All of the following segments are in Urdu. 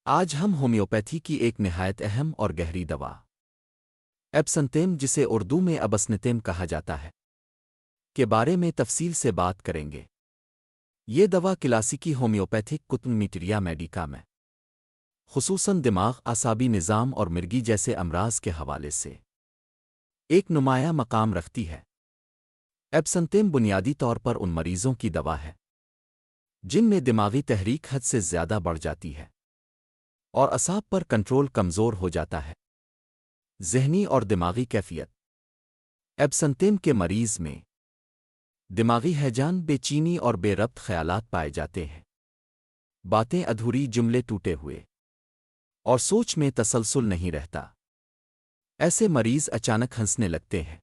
آج ہم ہومیوپیتھی کی ایک نہایت اہم اور گہری دوا ایپسنتیم، جسے اردو میں ابسنتیم کہا جاتا ہے، کے بارے میں تفصیل سے بات کریں گے۔ یہ دوا کلاسیکی ہومیوپیتھک کتن میٹریا میڈیکا میں خصوصاً دماغ، اعصابی نظام اور مرگی جیسے امراض کے حوالے سے ایک نمایاں مقام رکھتی ہے۔ ایپسنتیم بنیادی طور پر ان مریضوں کی دوا ہے جن میں دماغی تحریک حد سے زیادہ بڑھ جاتی ہے اور اعصاب پر کنٹرول کمزور ہو جاتا ہے۔ ذہنی اور دماغی کیفیت: ایپسنتیم کے مریض میں دماغی ہیجان، بے چینی اور بے ربط خیالات پائے جاتے ہیں۔ باتیں ادھوری، جملے ٹوٹے ہوئے اور سوچ میں تسلسل نہیں رہتا۔ ایسے مریض اچانک ہنسنے لگتے ہیں،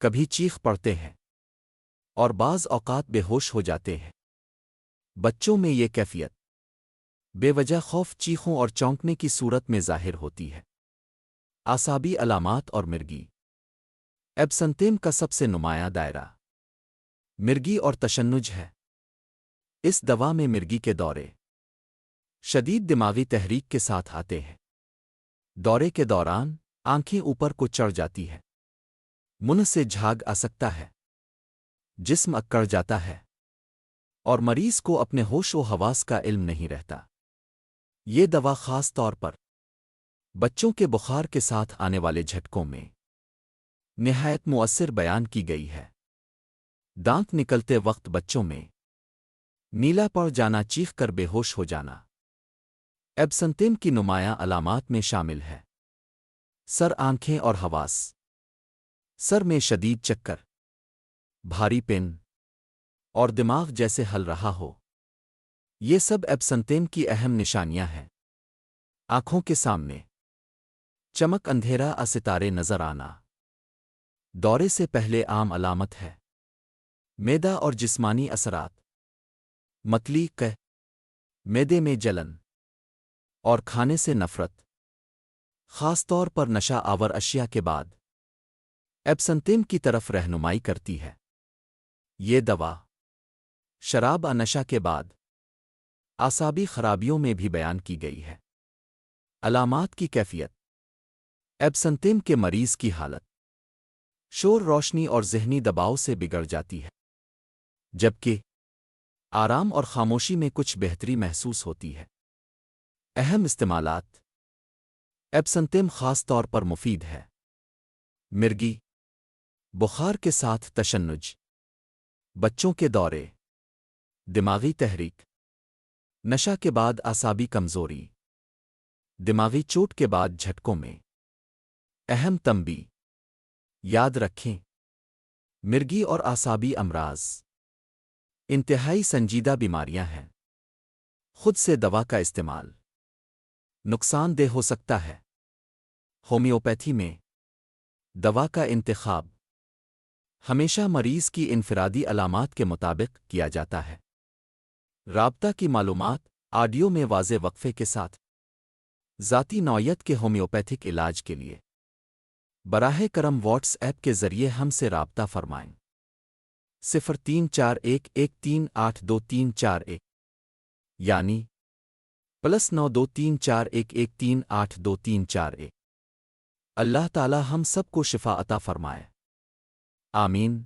کبھی چیخ پڑتے ہیں اور بعض اوقات بے ہوش ہو جاتے ہیں۔ بچوں میں یہ کیفیت بے وجہ خوف، چیخوں اور چونکنے کی صورت میں ظاہر ہوتی ہے۔ اعصابی علامات اور مرگی: ایپسنتیم کا سب سے نمایاں دائرہ مرگی اور تشنج ہے۔ اس دوا میں مرگی کے دورے شدید دماغی تحریک کے ساتھ آتے ہیں۔ دورے کے دوران آنکھیں اوپر کو چڑھ جاتی ہے، منہ سے جھاگ آ سکتا ہے، جسم اکڑ جاتا ہے اور مریض کو اپنے ہوش و حواس کا علم نہیں رہتا۔ یہ دوا خاص طور پر بچوں کے بخار کے ساتھ آنے والے جھٹکوں میں نہایت مؤثر بیان کی گئی ہے۔ دانت نکلتے وقت بچوں میں نیلا پڑ جانا، چیخ کر بے ہوش ہو جانا ایپسنتیم کی نمایاں علامات میں شامل ہے۔ سر، آنکھیں اور حواس: سر میں شدید چکر، بھاری پن اور دماغ جیسے ہل رہا ہو، یہ سب ایپسنتیم کی اہم نشانیاں ہیں۔ آنکھوں کے سامنے چمک، اندھیرا، ستارے نظر آنا دورے سے پہلے عام علامت ہے۔ معدہ اور جسمانی اثرات: متلی، معدے میں جلن اور کھانے سے نفرت، خاص طور پر نشہ آور اشیاء کے بعد، ایپسنتیم کی طرف رہنمائی کرتی ہے۔ یہ دوا شراب نشہ کے بعد اعصابی خرابیوں میں بھی بیان کی گئی ہے۔ علامات کی کیفیت: ایپسنتیم کے مریض کی حالت شور، روشنی اور ذہنی دباؤ سے بگڑ جاتی ہے، جبکہ آرام اور خاموشی میں کچھ بہتری محسوس ہوتی ہے۔ اہم استعمالات: ایپسنتیم خاص طور پر مفید ہے مرگی، بخار کے ساتھ تشنج، بچوں کے دورے، دماغی تحریک، نشہ کے بعد اعصابی کمزوری، دماغی چوٹ کے بعد جھٹکوں میں۔ اہم تنبیہ: یاد رکھیں، مرگی اور اعصابی امراض انتہائی سنجیدہ بیماریاں ہیں۔ خود سے دوا کا استعمال نقصان دہ ہو سکتا ہے۔ ہومیوپیتھی میں دوا کا انتخاب ہمیشہ مریض کی انفرادی علامات کے مطابق کیا جاتا ہے۔ رابطہ کی معلومات: آڈیو میں واضح وقفے کے ساتھ ذاتی نوعیت کے ہومیوپیتھک علاج کے لیے براہ کرم واٹس ایپ کے ذریعے ہم سے رابطہ فرمائیں۔ 0341138234 یعنی +923411138234۔ اللہ تعالی ہم سب کو شفا عطا فرمائے، آمین۔